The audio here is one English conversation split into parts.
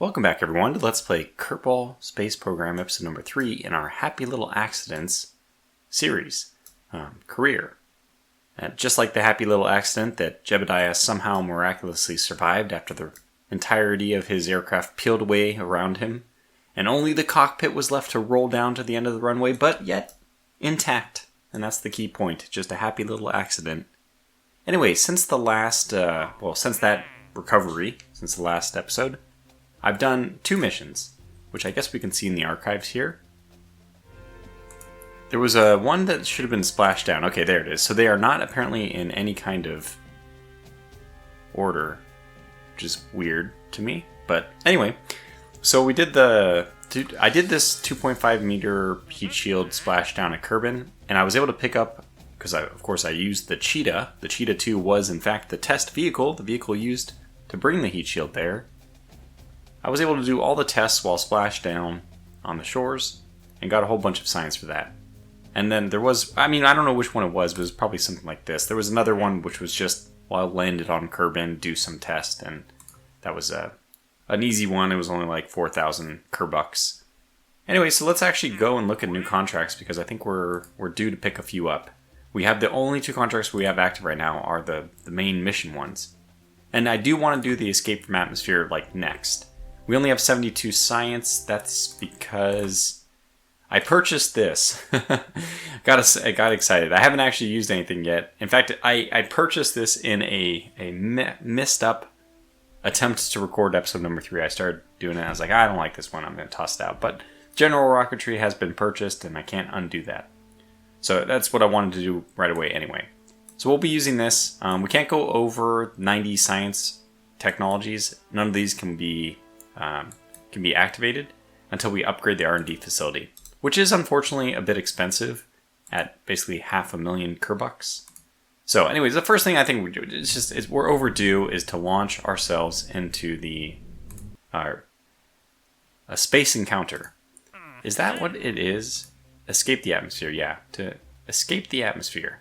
Welcome back everyone to Let's Play Kerbal Space Program episode number 3 in our Happy Little Accidents series, career. Just like the happy little accident that Jebediah somehow miraculously survived after the entirety of his aircraft peeled away around him, and only the cockpit was left to roll down to the end of the runway, but yet intact. And that's the key point, just a happy little accident. Anyway, since the last, since that recovery, since the last episode, I've done 2 missions, which I guess we can see in the archives here. There was one that should have been splashed down. Okay, there it is. So they are not apparently in any kind of order, which is weird to me. But anyway, so we did I did this 2.5 meter heat shield splashdown at Kerbin, and I was able to pick up, because of course I used the Cheetah. The Cheetah 2 was in fact the test vehicle, the vehicle used to bring the heat shield there. I was able to do all the tests while splashed down on the shores, and got a whole bunch of science for that. And then there was, I don't know which one it was, but it was probably something like this. There was another one which was just, while I landed on Kerbin, do some test, and that was an easy one. It was only like 4,000 Kerbucks. Anyway, so let's actually go and look at new contracts, because I think we're due to pick a few up. We have the only 2 contracts we have active right now are the main mission ones. And I do want to do the Escape from Atmosphere like next. We only have 72 science. That's because I purchased this. I got excited. I haven't actually used anything yet. In fact, I purchased this in a messed up attempt to record episode number 3. I started doing it. I was like, I don't like this one. I'm going to toss it out. But general rocketry has been purchased, and I can't undo that. So that's what I wanted to do right away anyway. So we'll be using this. We can't go over 90 science technologies. None of these can be activated until we upgrade the R&D facility, which is unfortunately a bit expensive at basically 500,000 Kerbucks. So anyways, the first thing I think we do is we're overdue is to launch ourselves into a space encounter. Is that what it is? Escape the atmosphere, yeah. To escape the atmosphere.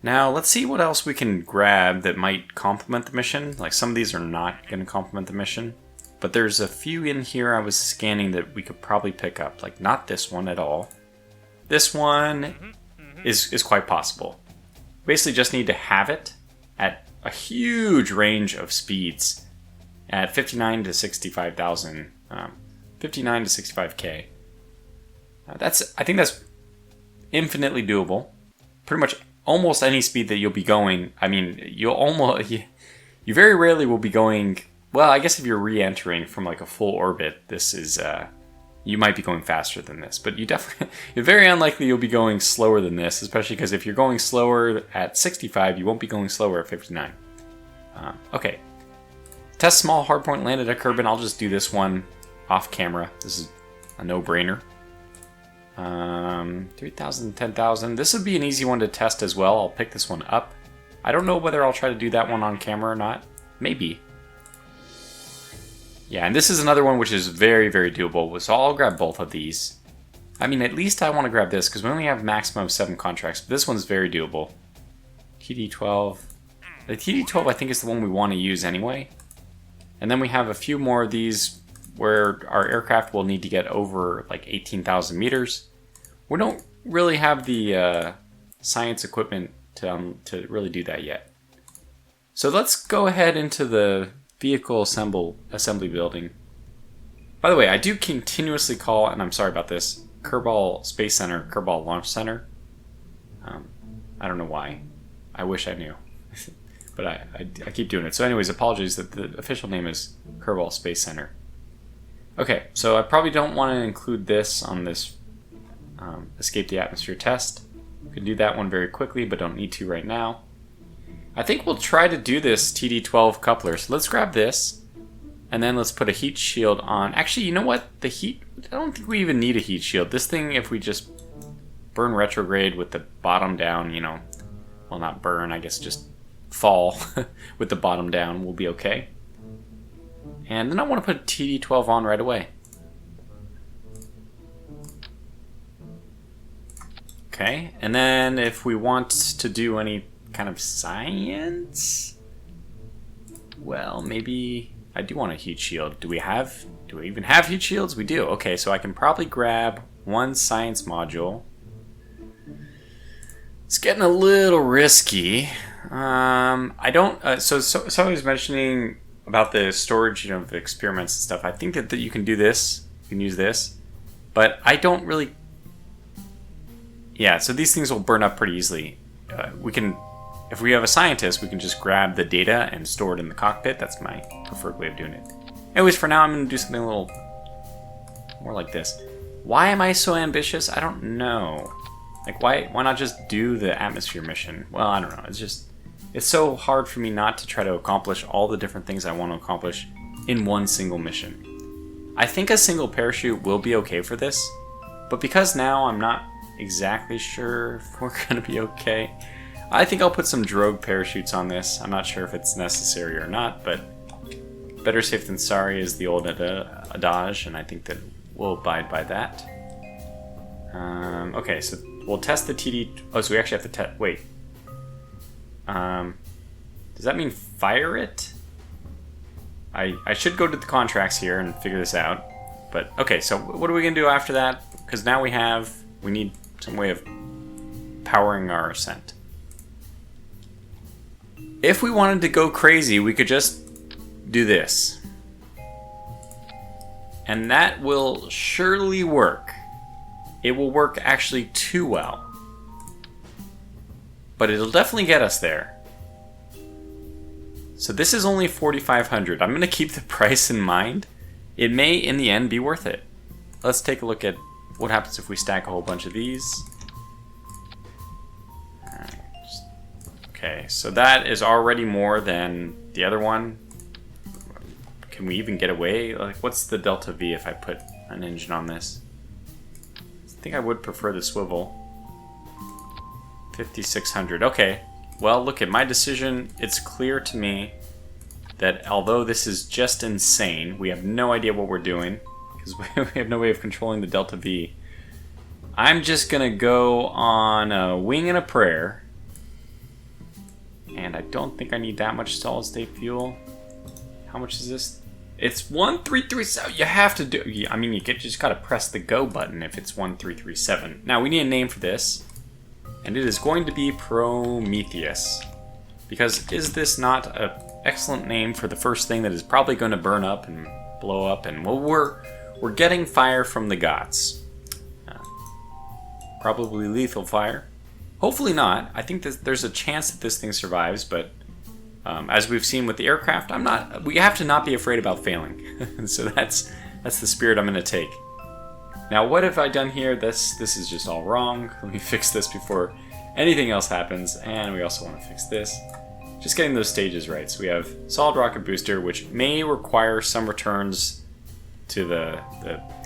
Now, let's see what else we can grab that might complement the mission. Like, some of these are not going to complement the mission. But there's a few in here I was scanning that we could probably pick up. Like, not this one at all. This one is quite possible. Basically just need to have it at a huge range of speeds at 59 to 65,000, 59 to 65k. I think that's infinitely doable. Pretty much almost any speed that you'll be going. You very rarely will be going. Well, I guess if you're re-entering from like a full orbit, this is, you might be going faster than this, but you're very unlikely you'll be going slower than this, especially because if you're going slower at 65, you won't be going slower at 59. Okay. Test small hardpoint landed at Kerbin. I'll just do this one off camera. This is a no-brainer. 3,000, 10,000. This would be an easy one to test as well. I'll pick this one up. I don't know whether I'll try to do that one on camera or not. Maybe. Yeah, and this is another one which is very, very doable. So I'll grab both of these. At least I want to grab this because we only have maximum of 7 contracts. But this one's very doable. TD12. The TD12 I think is the one we want to use anyway. And then we have a few more of these where our aircraft will need to get over like 18,000 meters. We don't really have the science equipment to really do that yet. So let's go ahead into the vehicle assembly building. By the way, I do continuously call, and I'm sorry about this, Kerbal Space Center, Kerbal Launch Center. I don't know why. I wish I knew. But I keep doing it. So anyways, apologies that the official name is Kerbal Space Center. Okay, so I probably don't want to include this on this Escape the Atmosphere test. We can do that one very quickly, but don't need to right now. I think we'll try to do this TD12 coupler. So let's grab this, and then let's put a heat shield on. Actually, you know what? I don't think we even need a heat shield. This thing, if we just burn retrograde with the bottom down, well, not burn, I guess just fall with the bottom down, we'll be okay. And then I want to put TD12 on right away. Okay, and then if we want to do any kind of science, well, maybe I do want a heat shield. Do we even have heat shields? We do. Okay, so I can probably grab one science module. It's getting a little risky. I don't. So somebody was mentioning about the storage, of the experiments and stuff. I think that you can do this. You can use this, but I don't really. Yeah. So these things will burn up pretty easily. We can, if we have a scientist, we can just grab the data and store it in the cockpit. That's my preferred way of doing it. Anyways, for now, I'm going to do something a little more like this. Why am I so ambitious? I don't know. Like, why not just do the atmosphere mission? Well, I don't know. It's so hard for me not to try to accomplish all the different things I want to accomplish in one single mission. I think a single parachute will be okay for this, but because now I'm not exactly sure if we're going to be okay, I think I'll put some drogue parachutes on this. I'm not sure if it's necessary or not, but better safe than sorry is the old adage, and I think that we'll abide by that. Okay, so we'll test the TD. Oh, so we actually have to test. Wait. Does that mean fire it? I should go to the contracts here and figure this out. But okay, so what are we gonna do after that? Because now we need some way of powering our ascent. If we wanted to go crazy, we could just do this. And that will surely work. It will work actually too well. But it'll definitely get us there. So this is only 4,500. I'm going to keep the price in mind. It may, in the end, be worth it. Let's take a look at what happens if we stack a whole bunch of these. Okay, so that is already more than the other one. Can we even get away? Like, what's the delta V if I put an engine on this? I think I would prefer the swivel. 5,600. Okay. Well, look at my decision. It's clear to me that although this is just insane, we have no idea what we're doing because we have no way of controlling the delta V. I'm just gonna go on a wing and a prayer, and I don't think I need that much solid state fuel. How much is this? It's 1337. You have to do. I mean, you just gotta press the go button if it's 1337. Now we need a name for this. And it is going to be Prometheus. Because is this not an excellent name for the first thing that is probably going to burn up and blow up? And well, we're getting fire from the gods. Probably lethal fire. Hopefully not. I think that there's a chance that this thing survives, but as we've seen with the aircraft, we have to not be afraid about failing. So that's the spirit I'm going to take. Now, what have I done here? This is just all wrong. Let me fix this before anything else happens. And we also want to fix this. Just getting those stages right. So we have solid rocket booster, which may require some returns to the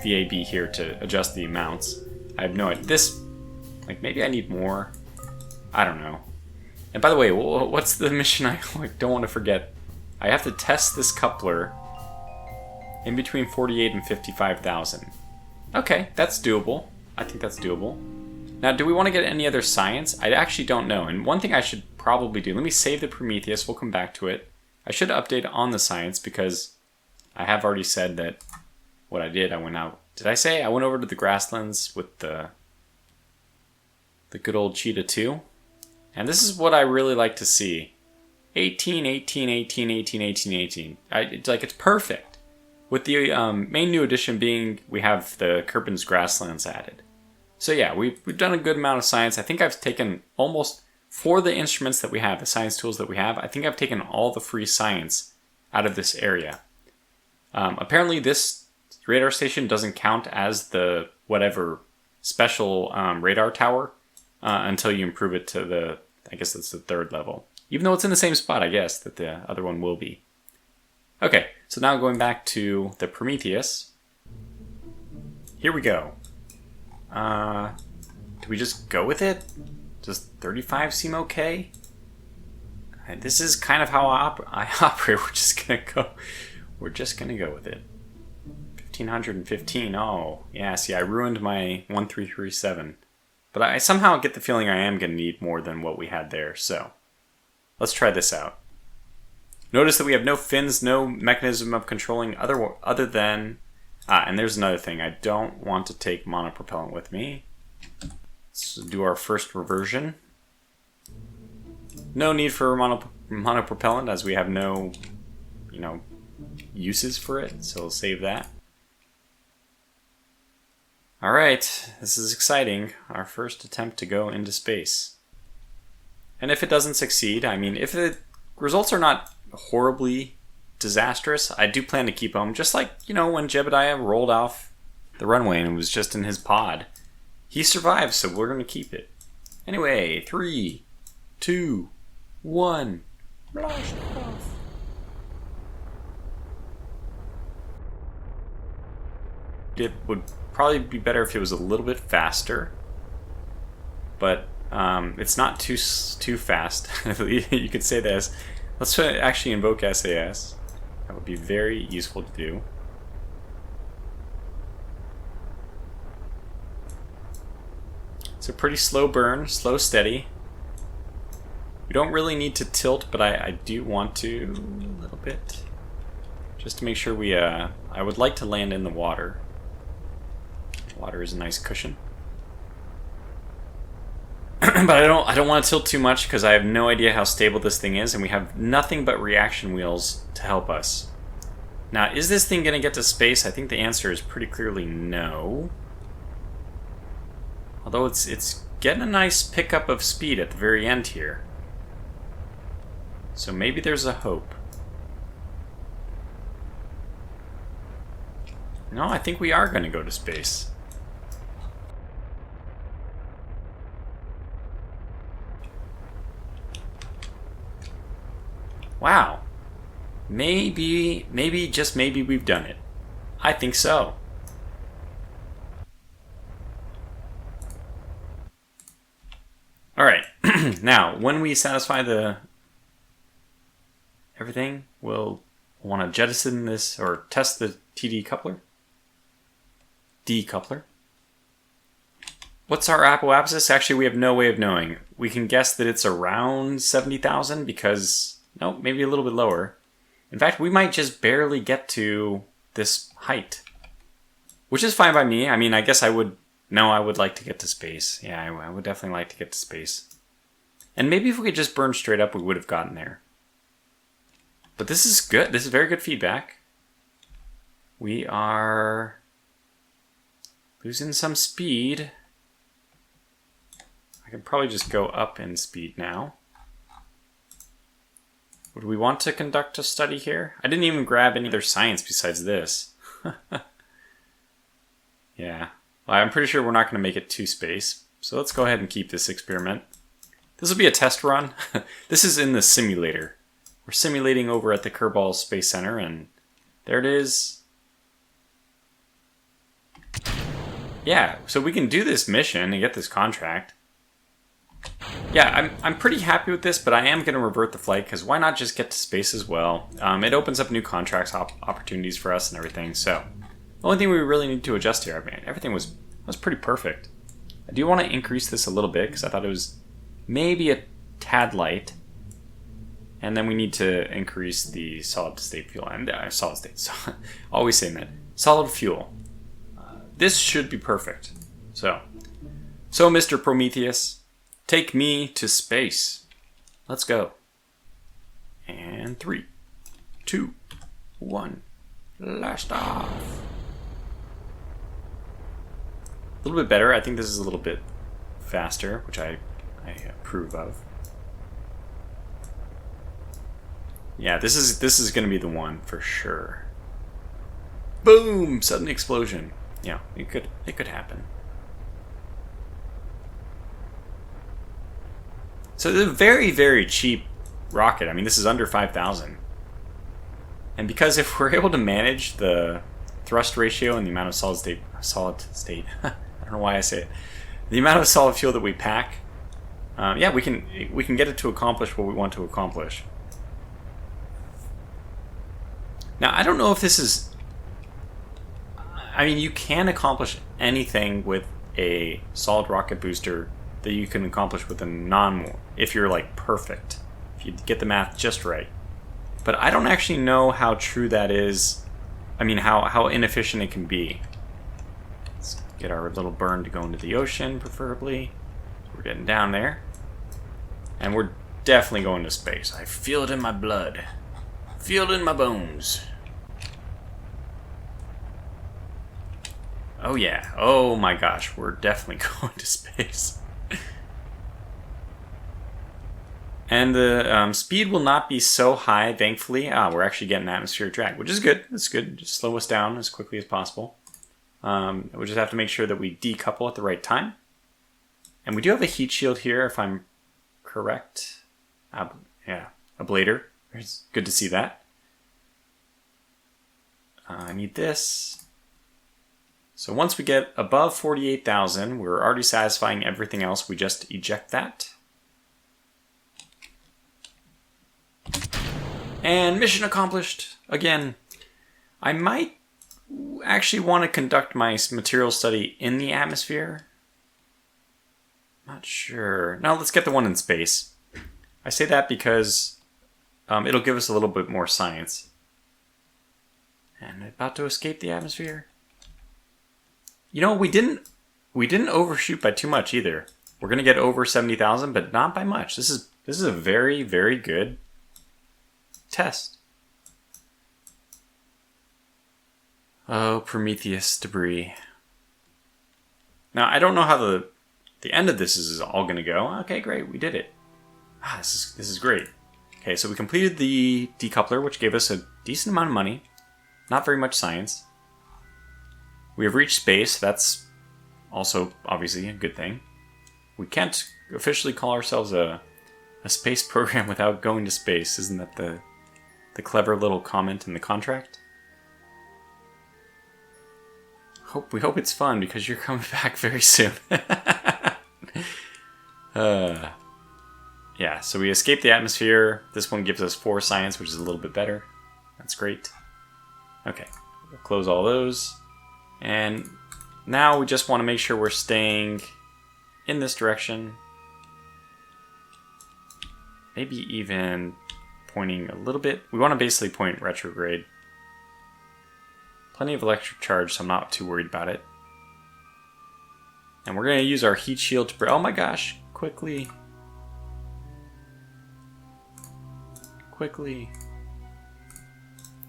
VAB here to adjust the amounts. I have no idea. Maybe I need more. I don't know. And by the way, what's the mission I don't want to forget? I have to test this coupler in between 48 and 55,000. Okay, that's doable. I think that's doable. Now, do we want to get any other science? I actually don't know. And one thing I should probably do, let me save the Prometheus. We'll come back to it. I should update on the science because I have already said that what I did, I went out. Did I say I went over to the grasslands with the good old Cheetah 2? And this is what I really like to see. 18, 18, 18, 18, 18, 18. It's perfect. With the main new addition being we have the Kerbals grasslands added. So yeah, we've done a good amount of science. I think I've taken almost, for the instruments that we have, the science tools that we have, I think I've taken all the free science out of this area. Apparently this radar station doesn't count as the whatever special radar tower until you improve it to I guess that's the 3rd level. Even though it's in the same spot, I guess, that the other one will be. Okay, so now going back to the Prometheus. Here we go. Do we just go with it? Does 35 seem okay? This is kind of how I operate. We're just gonna go with it. 1,515. Oh, yeah. See, I ruined my 1337. But I somehow get the feeling I am gonna need more than what we had there. So let's try this out. Notice that we have no fins, no mechanism of controlling other than... and there's another thing. I don't want to take monopropellant with me. Let's do our first reversion. No need for monopropellant as we have no, uses for it, so we'll save that. Alright, this is exciting. Our first attempt to go into space. And if it doesn't succeed, I mean, if the results are not horribly disastrous, I do plan to keep him, just like, when Jebediah rolled off the runway and was just in his pod. He survived, so we're going to keep it. Anyway, 3, 2, 1, blast off. It would probably be better if it was a little bit faster, but it's not too fast. You could say this. Let's actually invoke SAS. That would be very useful to do. It's a pretty slow burn, slow steady. We don't really need to tilt, but I do want to a little bit, just to make sure we. I would like to land in the water. Water is a nice cushion. But I don't want to tilt too much because I have no idea how stable this thing is, and we have nothing but reaction wheels to help us. Now, is this thing going to get to space? I think the answer is pretty clearly no. Although it's getting a nice pickup of speed at the very end here. So maybe there's a hope. No, I think we are going to go to space. Wow. Maybe, just maybe we've done it. I think so. Alright, now, when we satisfy everything, we'll want to jettison this, or test the TD coupler. Decoupler. What's our apoapsis? Actually, we have no way of knowing. We can guess that it's around 70,000 because, no, maybe a little bit lower. In fact, we might just barely get to this height, which is fine by me. I mean, I guess I would like to get to space. Yeah, I would definitely like to get to space. And maybe if we could just burn straight up, we would have gotten there. But this is good. This is very good feedback. We are losing some speed. I can probably just go up in speed now. Would we want to conduct a study here? I didn't even grab any other science besides this. Yeah. Well, I'm pretty sure we're not going to make it to space. So let's go ahead and keep this experiment. This will be a test run. This is in the simulator. We're simulating over at the Kerbal Space Center, and there it is. Yeah, so we can do this mission and get this contract. Yeah, I'm pretty happy with this, but I am going to revert the flight, because why not just get to space as well? It opens up new contracts opportunities for us and everything, so... The only thing we really need to adjust here, I mean, everything was pretty perfect. I do want to increase this a little bit, because I thought it was maybe a tad light. And then we need to increase the solid state fuel, and solid state, so, always saying that. Solid fuel. This should be perfect. So Mr. Prometheus, take me to space. Let's go. And 3, 2, 1, blast off. A little bit better. I think this is a little bit faster, which I approve of. Yeah, this is going to be the one for sure. Boom! Sudden explosion. Yeah, it could happen. So it's a very, very cheap rocket. I mean, this is under 5,000. And because if we're able to manage the thrust ratio and the amount of solid state, I don't know why I say it, the amount of solid fuel that we pack, yeah, we can get it to accomplish what we want to accomplish. Now, I don't know if this is... I mean, you can accomplish anything with a solid rocket booster that you can accomplish with a non-more, if you're, like, perfect. If you get the math just right. But I don't actually know how true that is. I mean, how inefficient it can be. Let's get our little burn to go into the ocean, preferably. We're getting down there. And we're definitely going to space. I feel it in my blood. Feel it in my bones. Oh yeah. Oh my gosh. We're definitely going to space. And the speed will not be so high, thankfully. We're actually getting atmospheric drag, which is good. That's good. Just slow us down as quickly as possible. We just have to make sure that we decouple at the right time. And we do have a heat shield here, if I'm correct. Yeah, ablator. It's good to see that. I need this. So once we get above 48,000, we're already satisfying everything else. We just eject that. And mission accomplished. Again, I might actually want to conduct my material study in the atmosphere. Not sure. No, let's get the one in space. I say that because it'll give us a little bit more science. And about to escape the atmosphere. You know, we didn't overshoot by too much either. We're gonna get over 70,000, but not by much. This is a very, very good test. Oh, Prometheus debris. Now, I don't know how the end of this is all going to go. Okay, great, we did it. This is great. Okay, so we completed the decoupler, which gave us a decent amount of money. Not very much science. We have reached space. That's also, obviously, a good thing. We can't officially call ourselves a space program without going to space. Isn't that the clever little comment in the contract? We hope it's fun because you're coming back very soon. Yeah, so we escaped the atmosphere. This one gives us 4 science, which is a little bit better. That's great. Okay, we'll close all those. And now we just want to make sure we're staying in this direction. Maybe even pointing a little bit. We want to basically point retrograde. Plenty of electric charge, so I'm not too worried about it. And we're going to use our heat shield to... Oh my gosh, quickly. Quickly.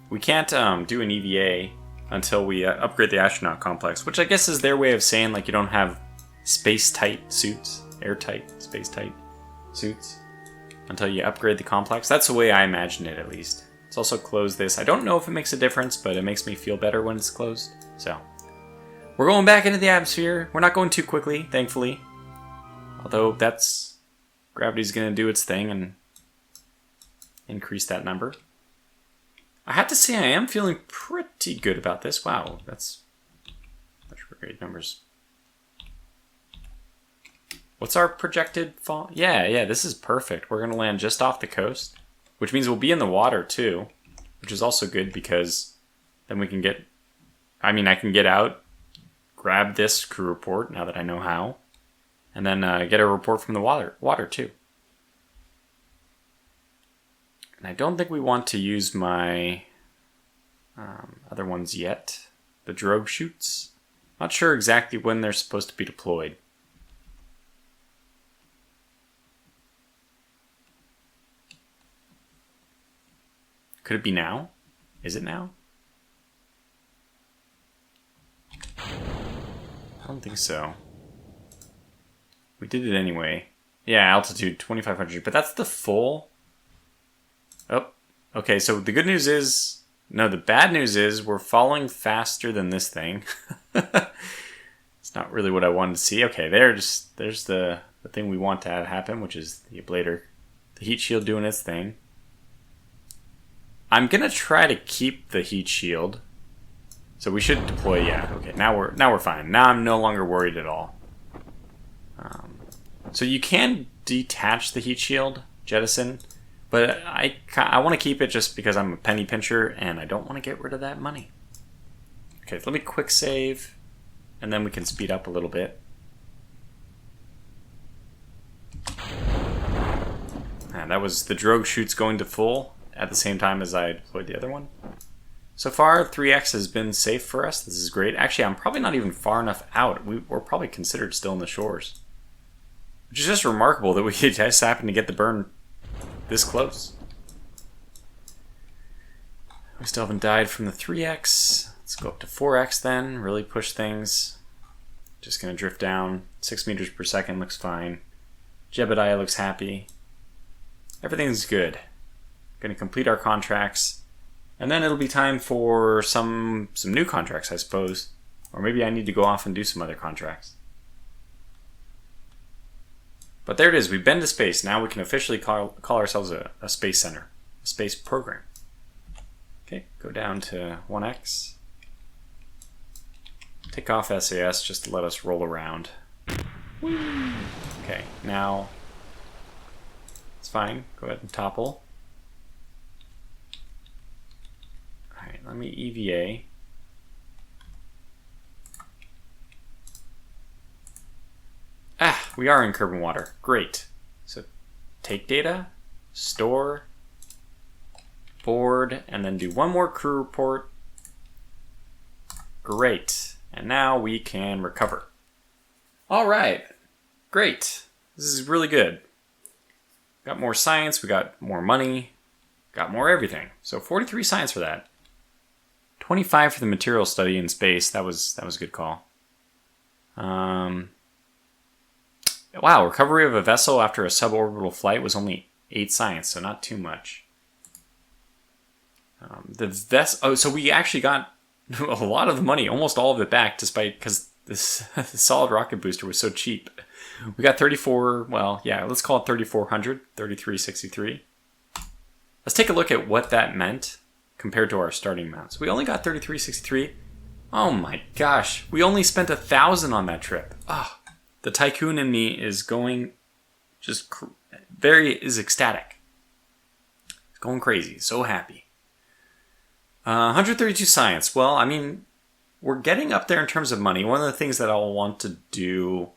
We can't do an EVA until we upgrade the astronaut complex, which I guess is their way of saying like you don't have space-tight suits, airtight, space-tight suits, until you upgrade the complex. That's the way I imagine it, at least. Let's also close this. I don't know if it makes a difference, but it makes me feel better when it's closed. So, we're going back into the atmosphere. We're not going too quickly, thankfully. Although gravity's going to do its thing and increase that number. I have to say I am feeling pretty good about this. Wow, that's great numbers. What's our projected fall? Yeah, this is perfect. We're going to land just off the coast, which means we'll be in the water too, which is also good because then we can get... I can get out, grab this crew report now that I know how, and then get a report from the water too. And I don't think we want to use my other ones yet. The drogue chutes. Not sure exactly when they're supposed to be deployed. Could it be now? Is it now? I don't think so. We did it anyway. Yeah, altitude 2,500, but that's the full... Oh, okay, so the good news is... No, the bad news is we're falling faster than this thing. It's not really what I wanted to see. Okay, there's the thing we want to have happen, which is the ablator. The heat shield doing its thing. I'm gonna try to keep the heat shield. So we should deploy, yeah. Okay, now we're fine. Now I'm no longer worried at all. So you can detach the heat shield, jettison, but I want to keep it just because I'm a penny pincher and I don't want to get rid of that money. Okay, so let me quick save, and then we can speed up a little bit. And that was the drogue chutes going to full. at the same time as I deployed the other one. So far, 3x has been safe for us. This is great. Actually, I'm probably not even far enough out. We're probably considered still in the shores. Which is just remarkable that we just happened to get the burn this close. We still haven't died from the 3x. Let's go up to 4x then. Really push things. Just going to drift down. 6 meters per second looks fine. Jebediah looks happy. Everything's good. Going to complete our contracts. And then it'll be time for some new contracts, I suppose. Or maybe I need to go off and do some other contracts. But there it is. We've been to space. Now we can officially call ourselves a space center. A space program. Okay, go down to 1x. Take off SAS just to let us roll around. Okay, now it's fine. Go ahead and topple. Alright, let me EVA. Ah, we are in Kerbal water. Great. So take data, store, board, and then do one more crew report. Great. And now we can recover. Alright. Great. This is really good. Got more science, we got more money, got more everything. So 43 science for that. 25 for the material study in space. That was a good call. Wow, recovery of a vessel after a suborbital flight was only 8 science, so not too much. So we actually got a lot of the money, almost all of it back, despite because this solid rocket booster was so cheap. We got 34. Well, yeah, let's call it 3,400, 3,363. Let's take a look at what that meant compared to our starting amount. So we only got 3,363. Oh my gosh, we only spent 1,000 on that trip. Ah. The tycoon in me is going just is ecstatic. It's going crazy. So happy. 132 science. Well, I mean, we're getting up there in terms of money. One of the things that I'll want to do...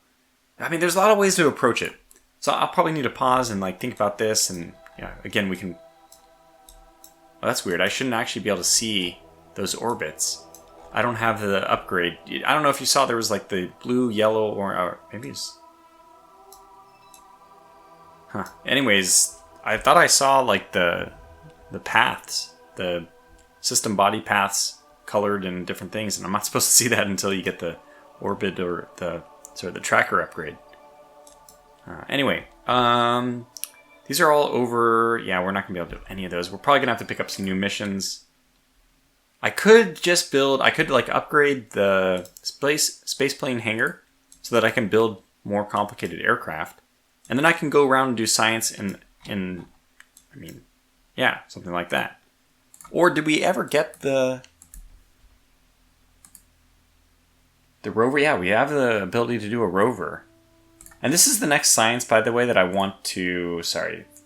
I mean, there's a lot of ways to approach it. So I'll probably need to pause and think about this. And yeah, again, we can... Well, that's weird. I shouldn't actually be able to see those orbits. I don't have the upgrade. I don't know if you saw there was the blue, yellow, or maybe it's... Huh. Anyways, I thought I saw the paths, the system body paths colored in different things, and I'm not supposed to see that until you get the orbit or the tracker upgrade. Anyway, these are all over. Yeah, we're not going to be able to do any of those. We're probably going to have to pick up some new missions. I could just build, upgrade the spaceplane hangar so that I can build more complicated aircraft. And then I can go around and do science something like that. Or did we ever get the rover? Yeah, we have the ability to do a rover. And this is the next science, by the way, that I want to,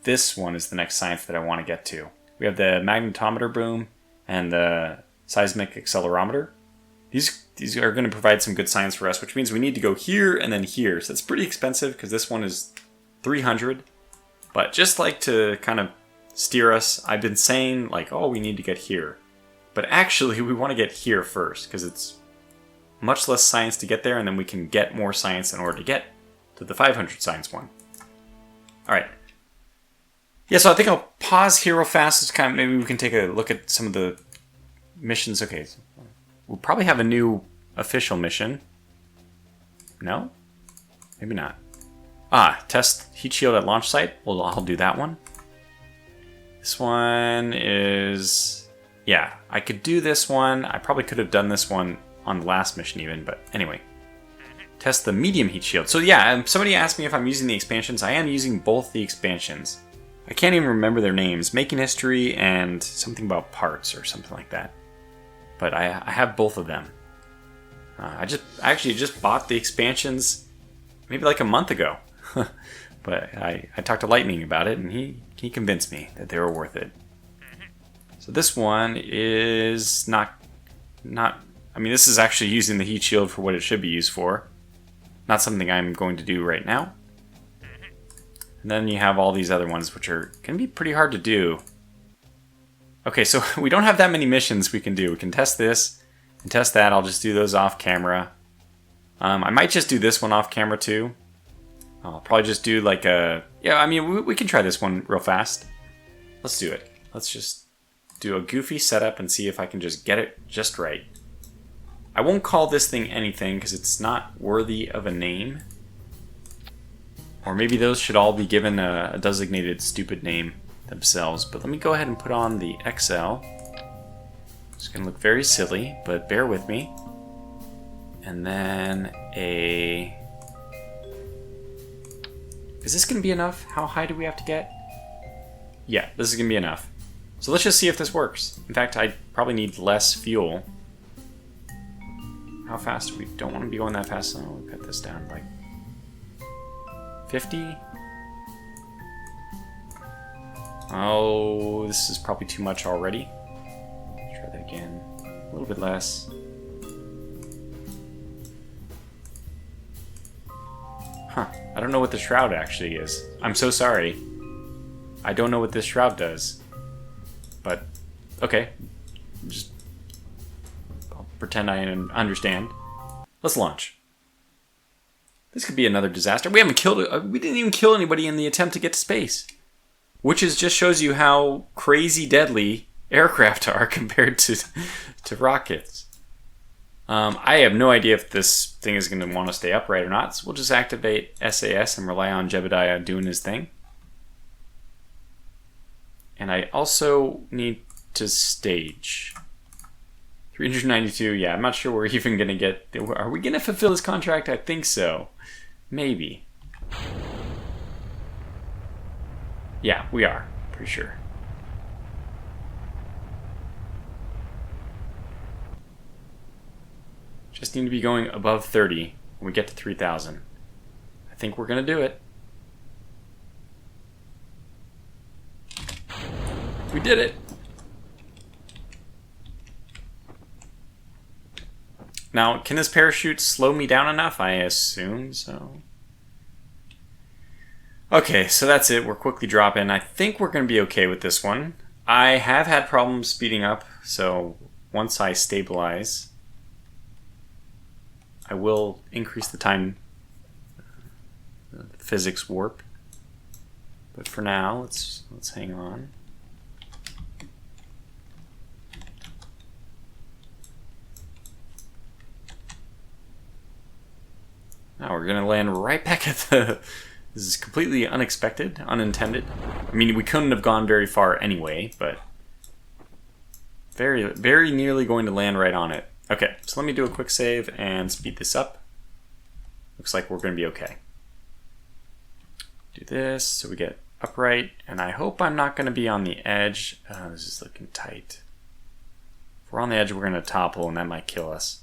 this one is the next science that I want to get to. We have the magnetometer boom and the seismic accelerometer. These are going to provide some good science for us, which means we need to go here and then here. So it's pretty expensive because this one is 300. But just to kind of steer us, I've been saying we need to get here. But actually we want to get here first because it's much less science to get there, and then we can get more science in order to get to the 500 science one. All right. Yeah, so I think I'll pause here real fast. It's maybe we can take a look at some of the missions. Okay, so we'll probably have a new official mission. No? Maybe not. Test heat shield at launch site. Well, I'll do that one. This one is... Yeah, I could do this one. I probably could have done this one on the last mission even, but anyway. Test the medium heat shield. So yeah, somebody asked me if I'm using the expansions. I am using both the expansions. I can't even remember their names. Making History and something about parts or something like that. But I have both of them. I actually just bought the expansions maybe a month ago. But I talked to Lightning about it, and he convinced me that they were worth it. So this one is not. I mean, this is actually using the heat shield for what it should be used for. Not something I'm going to do right now. And then you have all these other ones, which are going to be pretty hard to do. Okay, so we don't have that many missions we can do. We can test this and test that. I'll just do those off camera. I might just do this one off camera too. I'll probably just do like a... Yeah, I mean, we can try this one real fast. Let's do it. Let's just do a goofy setup and see if I can just get it just right. I won't call this thing anything because it's not worthy of a name. Or maybe those should all be given a designated stupid name themselves. But let me go ahead and put on the XL. It's going to look very silly, but bear with me. And then a... Is this going to be enough? How high do we have to get? Yeah, this is going to be enough. So let's just see if this works. In fact, I probably need less fuel. How fast? We don't want to be going that fast, so we'll cut this down like 50. Oh, this is probably too much already. Let's try that again. A little bit less. Huh. I don't know what the shroud actually is. I'm so sorry. I don't know what this shroud does. But, okay. I'll pretend I understand. Let's launch. This could be another disaster. We haven't killed... we didn't even kill anybody in the attempt to get to space. Which just shows you how crazy deadly aircraft are compared to rockets. I have no idea if this thing is going to want to stay upright or not, so we'll just activate SAS and rely on Jebediah doing his thing. And I also need to stage. 392, yeah, I'm not sure we're even going to get... Are we going to fulfill this contract? I think so. Maybe. Yeah, we are. Pretty sure. Just need to be going above 30 when we get to 3,000. I think we're going to do it. We did it! Now, can this parachute slow me down enough? I assume so. Okay, so that's it. We're quickly dropping. I think we're going to be okay with this one. I have had problems speeding up, so once I stabilize, I will increase the time physics warp. But for now, let's hang on. Now we're going to land right back at the... This is completely unexpected, unintended. I mean, we couldn't have gone very far anyway, but... Very, very nearly going to land right on it. Okay, so let me do a quick save and speed this up. Looks like we're going to be okay. Do this so we get upright, and I hope I'm not going to be on the edge. This is looking tight. If we're on the edge, we're going to topple, and that might kill us.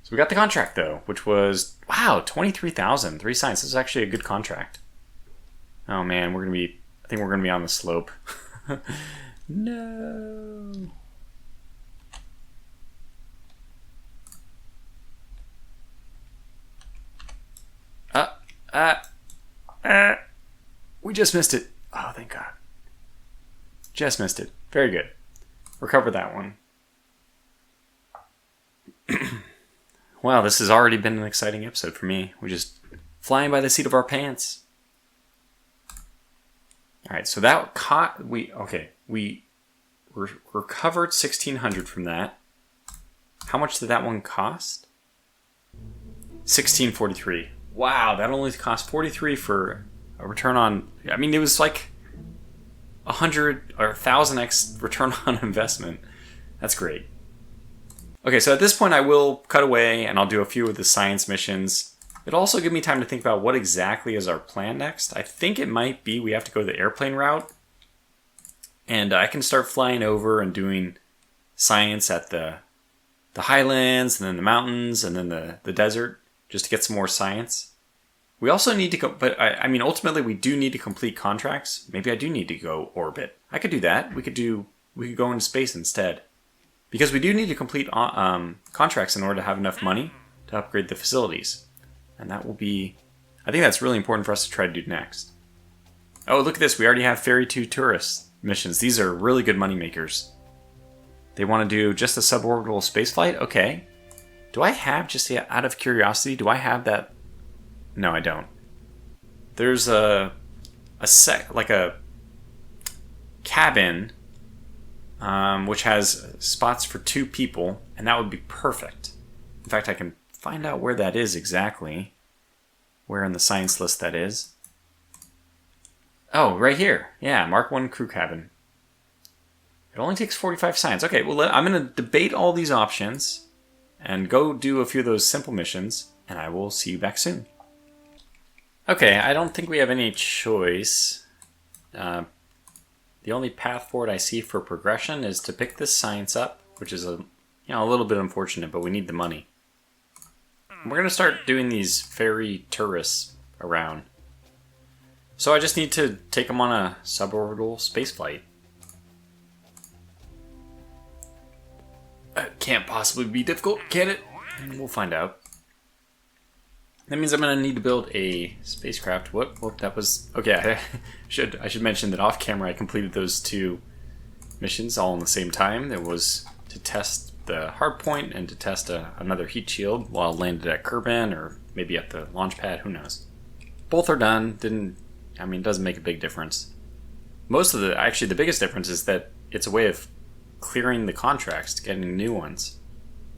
So we got the contract, though, which was, wow, 23,000. 3 science. This is actually a good contract. Oh, man, I think we're going to be on the slope. No. We just missed it. Oh, thank God. Just missed it. Very good. Recover that one. Wow, this has already been an exciting episode for me. We're just flying by the seat of our pants. All right, so that we recovered 1,600 from that. How much did that one cost? 1,643. Wow, that only cost 43 for a return on... I mean, it was like 100 or 1,000x return on investment. That's great. Okay, so at this point I will cut away and I'll do a few of the science missions. It'll also give me time to think about what exactly is our plan next. I think it might be we have to go the airplane route. And I can start flying over and doing science at the highlands and then the mountains and then the desert just to get some more science. We also need to go, but I mean, ultimately we do need to complete contracts. Maybe I do need to go orbit. I could do that. We could go into space instead. Because we do need to complete contracts in order to have enough money to upgrade the facilities. And that will be... I think that's really important for us to try to do next. Oh, look at this. We already have Ferry 2 tourists. missions. These are really good money makers. They want to do just a suborbital spaceflight? Okay. Do I have, just out of curiosity, do I have that? No, I don't. There's a cabin, which has spots for 2 people, and that would be perfect. In fact, I can find out where that is exactly. Where in the science list that is. Oh, right here. Yeah, Mark 1 crew cabin. It only takes 45 science. Okay, well, I'm going to debate all these options and go do a few of those simple missions, and I will see you back soon. Okay, I don't think we have any choice. The only path forward I see for progression is to pick this science up, which is a little bit unfortunate, but we need the money. We're going to start doing these ferry tourists around. So I just need to take them on a suborbital spaceflight. Can't possibly be difficult, can it? We'll find out. That means I'm going to need to build a spacecraft. Whoop, that was... Okay, I should mention that off camera I completed those 2 missions all in the same time. There was to test the hardpoint and to test another heat shield while landed at Kerbin or maybe at the launch pad, who knows. Both are done. It doesn't make a big difference. Actually the biggest difference is that it's a way of clearing the contracts to getting new ones.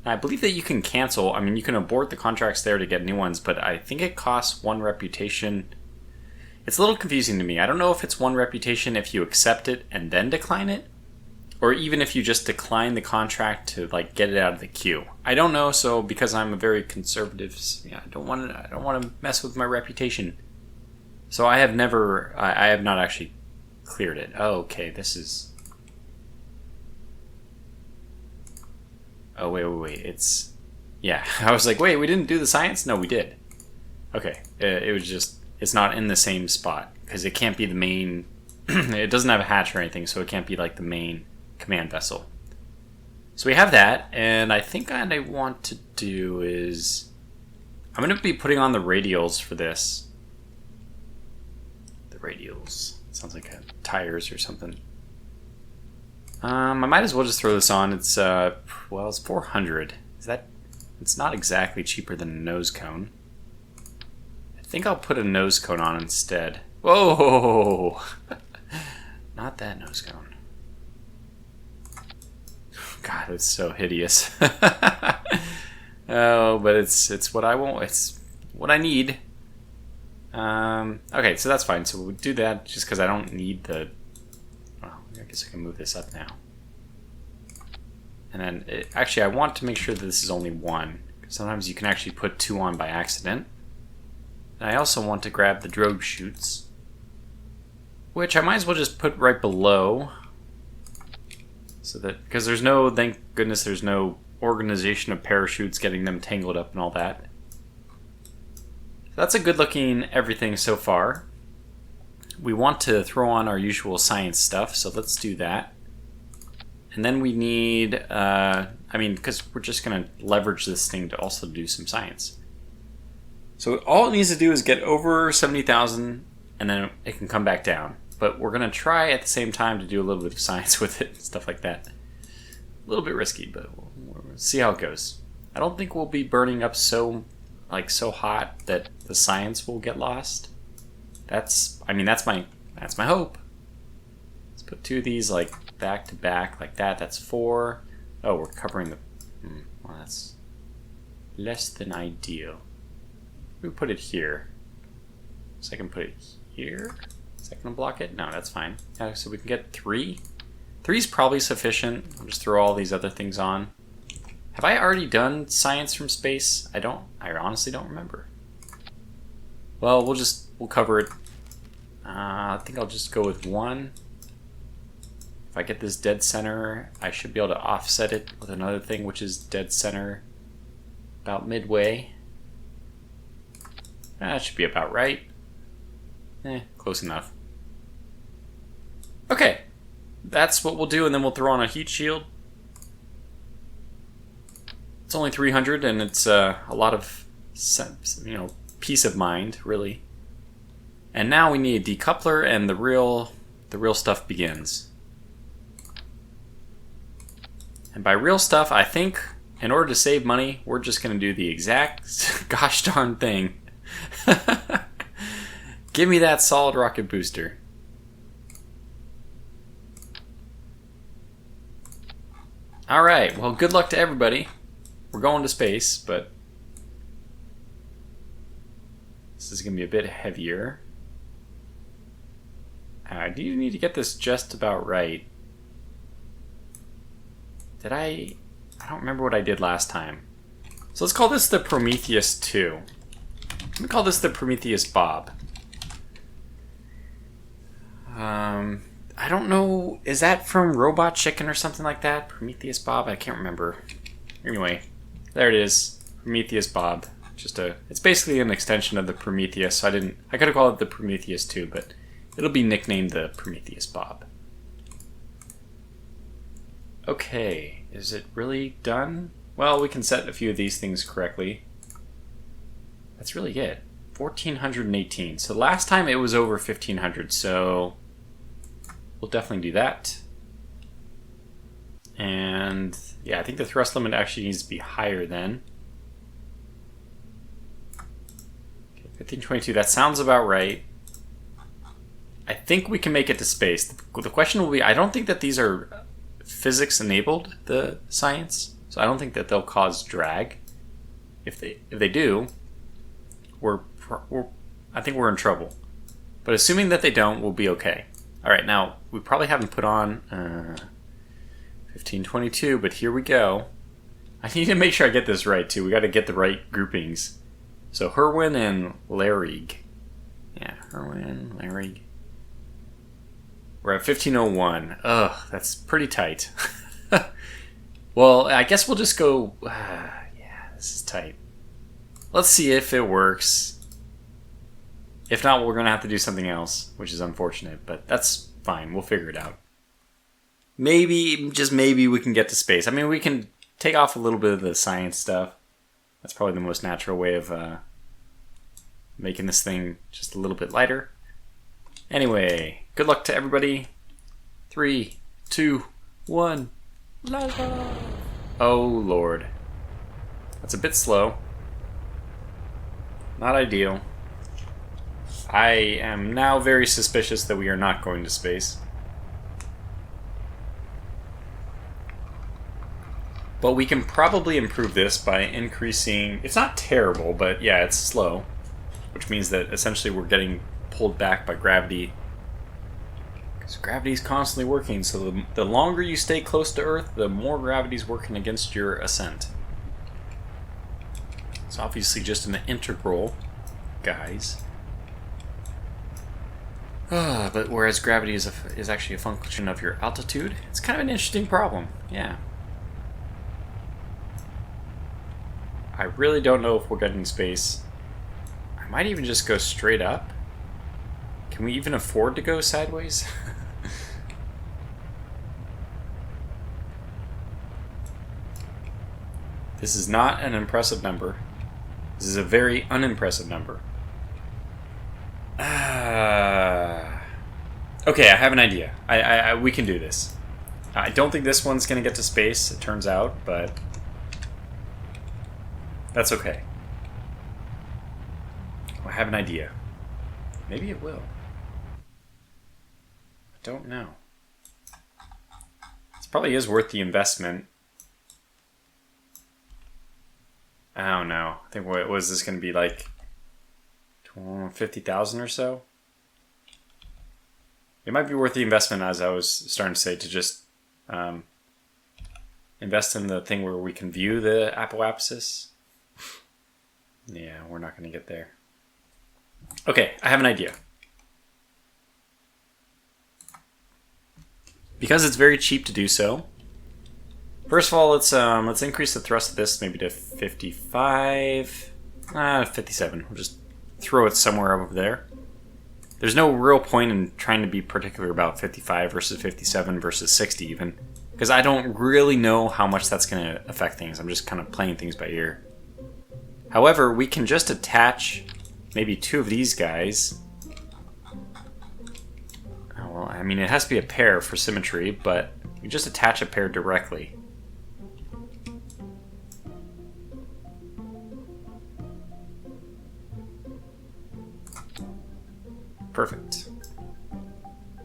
Now, I believe that you can cancel, you can abort the contracts there to get new ones, but I think it costs 1 reputation. It's a little confusing to me. I don't know if it's 1 reputation if you accept it and then decline it, or even if you just decline the contract to get it out of the queue. I don't know, so because I'm a very conservative, I don't want to mess with my reputation. So I have not actually cleared it. Oh, okay, this is... Oh, wait, it's... Yeah, I was like, wait, we didn't do the science? No, we did. Okay, it was just... It's not in the same spot, because it can't be the main... It doesn't have a hatch or anything, so it can't be the main command vessel. So we have that, and I think what I want to do is... I'm going to be putting on the radials for this. The radials. Sounds like tires or something. I might as well just throw this on. It's it's 400. It's not exactly cheaper than a nose cone. I think I'll put a nose cone on instead. Whoa! Not that nose cone. God, it's so hideous. Oh, but it's what I want. It's what I need. Okay, so that's fine. So we'll do that just because I don't need the... I guess I can move this up now. And then, actually, I want to make sure that this is only 1. Sometimes you can actually put 2 on by accident. And I also want to grab the drogue chutes, which I might as well just put right below. So that, because there's no, thank goodness there's no organization of parachutes getting them tangled up and all that. So that's a good looking everything so far. We want to throw on our usual science stuff, so let's do that. And then we need, because we're just going to leverage this thing to also do some science. So all it needs to do is get over 70,000, and then it can come back down. But we're going to try at the same time to do a little bit of science with it, stuff like that. A little bit risky, but we'll see how it goes. I don't think we'll be burning up so hot that the science will get lost. That's my hope. Let's put 2 of these back to back like that. That's 4. Oh, we're covering the... well, that's less than ideal. We put it here. So I can put it here. Is that going to block it? No, that's fine. So we can get 3. 3 is probably sufficient. I'll just throw all these other things on. Have I already done science from space? I honestly don't remember. Well, we'll cover it. I think I'll just go with 1. If I get this dead center, I should be able to offset it with another thing, which is dead center about midway. That should be about right. Close enough. Okay, that's what we'll do, and then we'll throw on a heat shield. It's only 300, and it's a lot of, peace of mind, really. And now we need a decoupler, and the real stuff begins. And by real stuff, I think in order to save money, we're just going to do the exact gosh darn thing. Give me that solid rocket booster. Alright, well, good luck to everybody. We're going to space, but this is going to be a bit heavier. I do need to get this just about right. I don't remember what I did last time. So let's call this the Prometheus 2. Let me call this the Prometheus Bob. I don't know, is that from Robot Chicken or something like that? Prometheus Bob? I can't remember. Anyway, there it is. Prometheus Bob. It's basically an extension of the Prometheus, so I could have called it the Prometheus 2, but it'll be nicknamed the Prometheus Bob. Okay, is it really done? Well, we can set a few of these things correctly. That's really it. 1418. So last time it was over 1500, so we'll definitely do that. And yeah, I think the thrust limit actually needs to be higher then. Okay, 1522, that sounds about right. I think we can make it to space. The question will be, I don't think that these are physics enabled, the science, so I don't think that they'll cause drag. If they do, I think we're in trouble. But assuming that they don't, we'll be okay. Alright, now, we probably haven't put on 1522, but here we go. I need to make sure I get this right, too. We got to get the right groupings. So, Herwin and Larig. Yeah, Herwin, Larig. We're at 1501. Ugh, that's pretty tight. Well, I guess we'll just go... yeah, this is tight. Let's see if it works. If not, we're going to have to do something else, which is unfortunate, but that's fine. We'll figure it out. Maybe, just maybe, we can get to space. I mean, we can take off a little bit of the science stuff. That's probably the most natural way of making this thing just a little bit lighter. Anyway, good luck to everybody. 3, 2, 1. Oh, Lord. That's a bit slow. Not ideal. I am now very suspicious that we are not going to space. But we can probably improve this by increasing... It's not terrible, but yeah, it's slow. Which means that essentially we're getting pulled back by gravity. Because gravity is constantly working, so the longer you stay close to Earth, the more gravity is working against your ascent. It's obviously just an integral, guys. But whereas gravity is actually a function of your altitude, it's kind of an interesting problem. Yeah. I really don't know if we're getting space. I might even just go straight up. Can we even afford to go sideways? This is not an impressive number. This is a very unimpressive number. Okay, I have an idea. We can do this. I don't think this one's going to get to space, it turns out, but that's okay. I have an idea. Maybe it will. I don't know. This probably is worth the investment. I don't know. I think what was this going to be like 50,000 or so? It might be worth the investment, as I was starting to say, to just invest in the thing where we can view the apoapsis. Yeah, we're not going to get there. Okay, I have an idea. Because it's very cheap to do so, first of all, let's increase the thrust of this maybe to 55, 57. We'll just throw it somewhere over there. There's no real point in trying to be particular about 55 versus 57 versus 60 even, because I don't really know how much that's going to affect things. I'm just kind of playing things by ear. However, we can just attach maybe 2 of these guys. Oh, well, I mean, it has to be a pair for symmetry, but you just attach a pair directly. Perfect.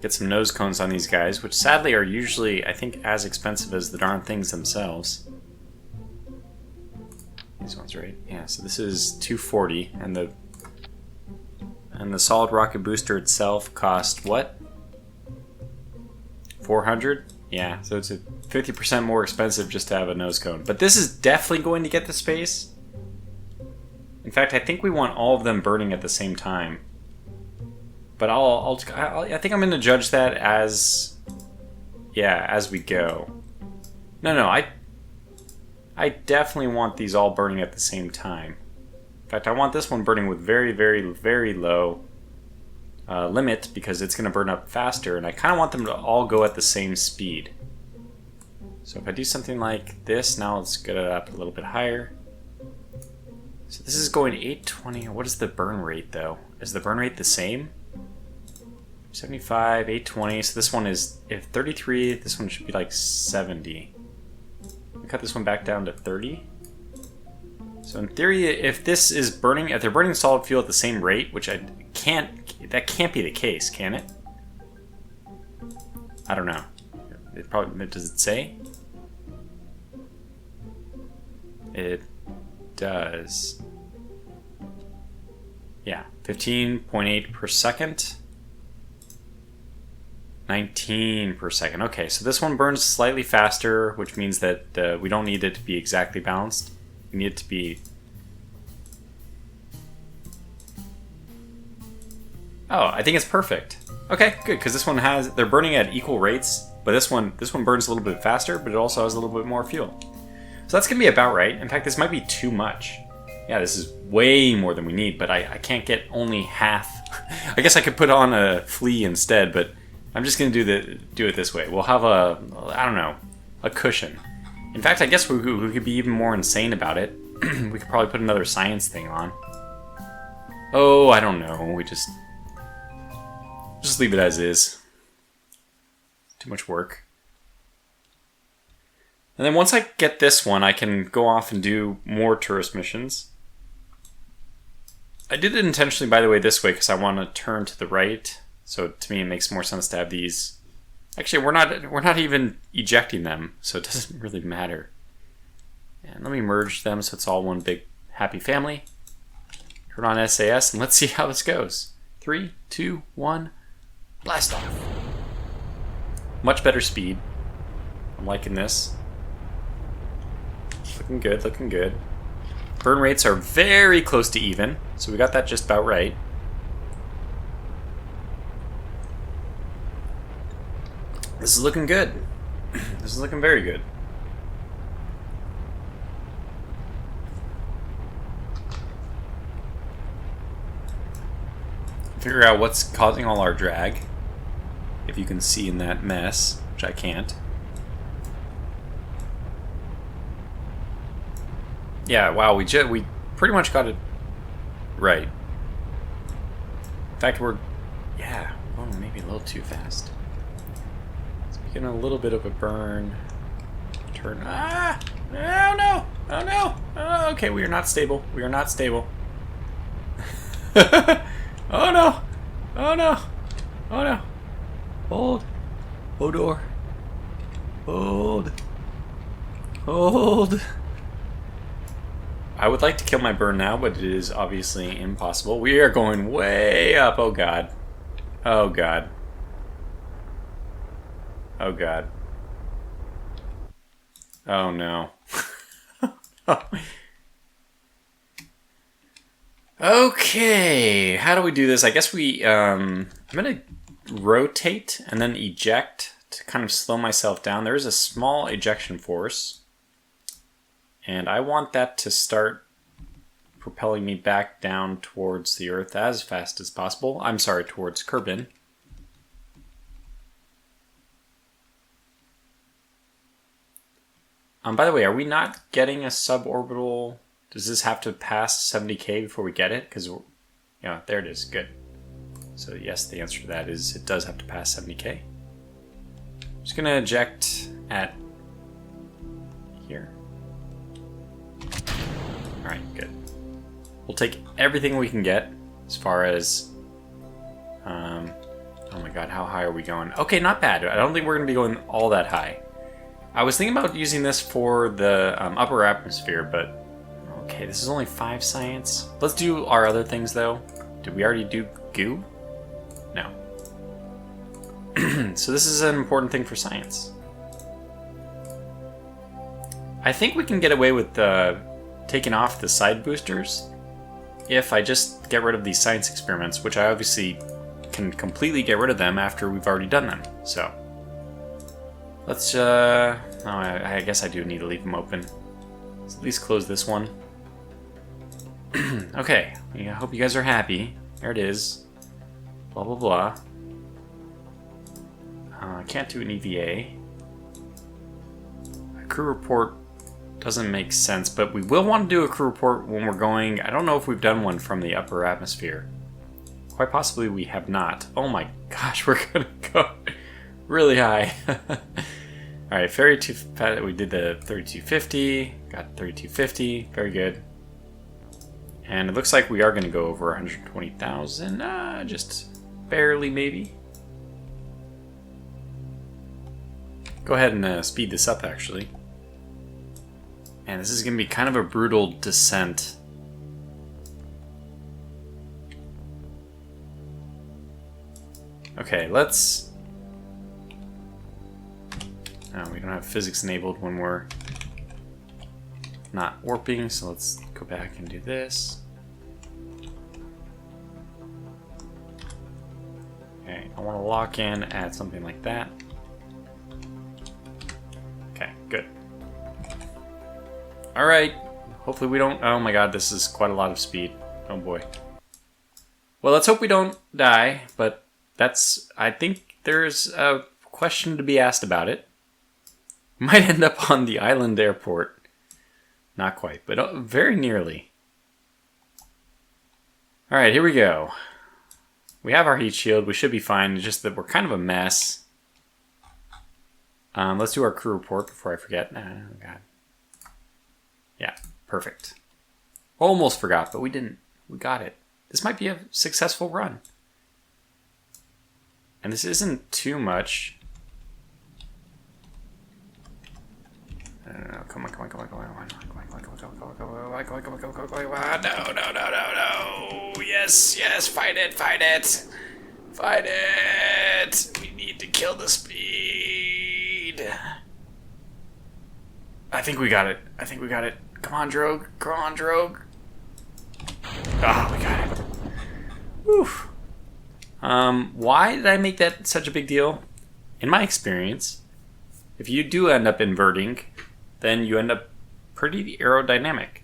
Get some nose cones on these guys, which sadly are usually, I think, as expensive as the darn things themselves. These ones, right? Yeah, so this is $240, and the solid rocket booster itself cost what? $400? Yeah, so it's a 50% more expensive just to have a nose cone. But this is definitely going to get the space. In fact, I think we want all of them burning at the same time. But I think I'm going to judge that as, yeah, as we go. No, I definitely want these all burning at the same time. In fact, I want this one burning with very, very, very low limit because it's going to burn up faster, and I kind of want them to all go at the same speed. So if I do something like this, now let's get it up a little bit higher. So this is going 820. What is the burn rate, though? Is the burn rate the same? 75, 820. So this one is, if 33, this one should be like 70. Cut this one back down to 30. So in theory, if this is burning, if they're burning solid fuel at the same rate, which I can't, that can't be the case, can it? I don't know. It probably, does it say? It does. Yeah, 15.8 per second. 19 per second. Okay, so this one burns slightly faster, which means that we don't need it to be exactly balanced. We need it to be... Oh, I think it's perfect. Okay, good, because this one has... They're burning at equal rates, but this one burns a little bit faster, but it also has a little bit more fuel. So that's going to be about right. In fact, this might be too much. Yeah, this is way more than we need, but I can't get only half. I guess I could put on a flea instead, but I'm just going to do it this way. We'll have a, I don't know, a cushion. In fact, I guess we could be even more insane about it. We could probably put another science thing on. Oh, I don't know. We just leave it as is. Too much work. And then once I get this one, I can go off and do more tourist missions. I did it intentionally, by the way, this way because I want to turn to the right. So to me, it makes more sense to have these. Actually, we're not even ejecting them, so it doesn't really matter. And let me merge them so it's all one big happy family. Turn on SAS and let's see how this goes. 3, 2, 1, blast off. Much better speed. I'm liking this. Looking good, looking good. Burn rates are very close to even, so we got that just about right. This is looking good. This is looking very good. Figure out what's causing all our drag. If you can see in that mess, which I can't. Yeah, wow, we pretty much got it right. In fact, we're going maybe a little too fast. Getting a little bit of a burn. Turn. Ah! Oh no! Oh no! Oh, okay, we are not stable. We are not stable. Oh no! Oh no! Oh no! Hold. Hodor. Hold. Hold. I would like to kill my burn now, but it is obviously impossible. We are going way up. Oh god. Oh god. Oh god. Oh no. Okay, how do we do this? I guess I'm gonna rotate and then eject to kind of slow myself down. There is a small ejection force, and I want that to start propelling me back down towards the Earth as fast as possible. I'm sorry, towards Kerbin. By the way, are we not getting a suborbital? Does this have to pass 70K before we get it? Because, yeah, there it is. Good. So yes, the answer to that is it does have to pass 70K. I'm just gonna eject at here. All right, good. We'll take everything we can get as far as Oh my god, how high are we going? Okay, not bad. I don't think we're going to be going all that high. I was thinking about using this for the upper atmosphere, but okay, this is only 5 science. Let's do our other things, though. Did we already do goo? No. So this is an important thing for science. I think we can get away with taking off the side boosters if I just get rid of these science experiments, which I obviously can completely get rid of them after we've already done them. So let's oh, I guess I do need to leave them open. Let's at least close this one. Okay, I hope you guys are happy. There it is. Blah blah blah. I can't do an EVA. A crew report doesn't make sense, but we will want to do a crew report when we're going. I don't know if we've done one from the upper atmosphere. Quite possibly we have not. Oh my gosh, we're gonna go really high. Alright, ferry to we did the 3250, got 3250, very good. And it looks like we are gonna go over 120,000, just barely maybe. Go ahead and speed this up actually. And this is gonna be kind of a brutal descent. Okay, let's... No, we don't have physics enabled when we're not warping, so let's go back and do this. Okay, I want to lock in at something like that. Okay, good. Alright, hopefully we don't... Oh my god, this is quite a lot of speed. Oh boy. Well, let's hope we don't die, but that's... I think there's a question to be asked about it. We might end up on the island airport. Not quite, but very nearly. Alright, here we go. We have our heat shield. We should be fine. It's just that we're kind of a mess. Let's do our crew report before I forget. Oh, God. Yeah, perfect. Almost forgot, but we didn't. We got it. This might be a successful run. And this isn't too much. No, come on, come on, come on, come on, come on, come on, come on, come on, come on, come on, come on, come on, come on, come on, come on, no, no, no, no, no, yes, yes, fight it, fight it, fight it, we need to kill the speed. I think we got it, I think we got it, come on, Drogue, come on, Drogue. Ah, we got it. Woof. Why did I make that such a big deal? In my experience, if you do end up inverting, then you end up pretty aerodynamic.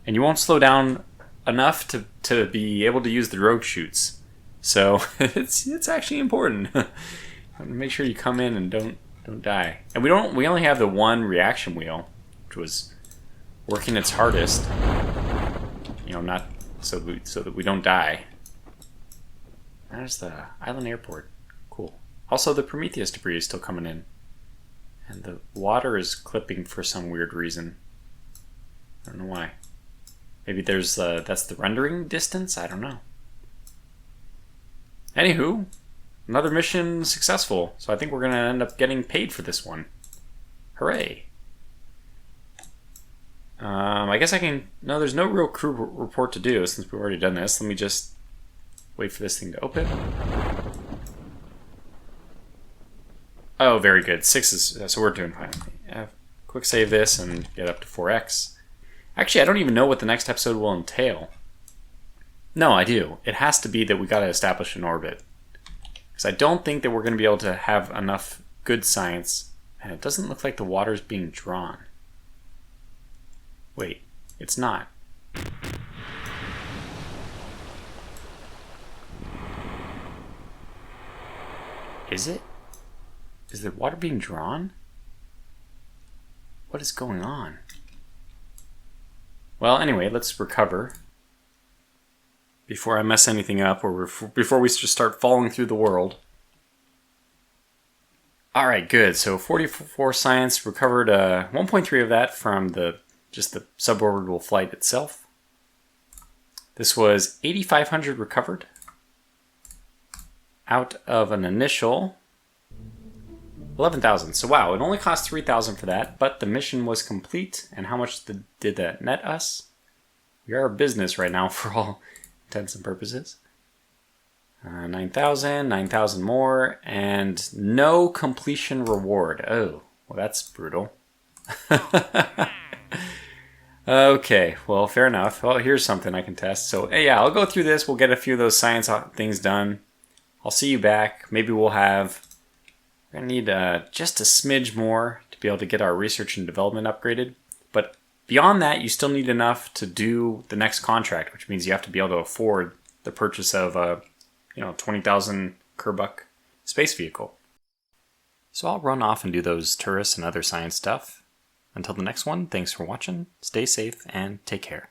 And you won't slow down enough to be able to use the rogue chutes. So it's actually important. Make sure you come in and don't die. And we only have the one reaction wheel, which was working its hardest. You know, not so that we don't die. There's the island airport. Cool. Also, the Prometheus debris is still coming in. And the water is clipping for some weird reason. I don't know why. Maybe there's that's the rendering distance? I don't know. Anywho, another mission successful. So I think we're going to end up getting paid for this one. Hooray. I guess I can... No, there's no real crew report to do since we've already done this. Let me just wait for this thing to open. Oh, very good. 6 is... So we're doing fine. Quick save this and get up to 4x. Actually, I don't even know what the next episode will entail. No, I do. It has to be that we got to establish an orbit. Because I don't think that we're going to be able to have enough good science. And it doesn't look like the water's being drawn. Wait, it's not. Is it? Is the water being drawn? What is going on? Well, anyway, let's recover. Before I mess anything up, or before we just start falling through the world. Alright, good. So 44 science, recovered 1.3 of that from just the suborbital flight itself. This was 8,500 recovered. out of an initial 11,000. So wow, it only cost 3,000 for that, but the mission was complete. And how much did that net us? We are a business right now for all intents and purposes. 9,000, 9,000 more, and no completion reward. Oh, well that's brutal. Okay, well fair enough. Well, here's something I can test. So yeah, I'll go through this. We'll get a few of those science things done. I'll see you back. Maybe we're gonna need just a smidge more to be able to get our research and development upgraded. But beyond that, you still need enough to do the next contract, which means you have to be able to afford the purchase of a 20,000 Kerbal space vehicle. So I'll run off and do those tourists and other science stuff. Until the next one, thanks for watching, stay safe, and take care.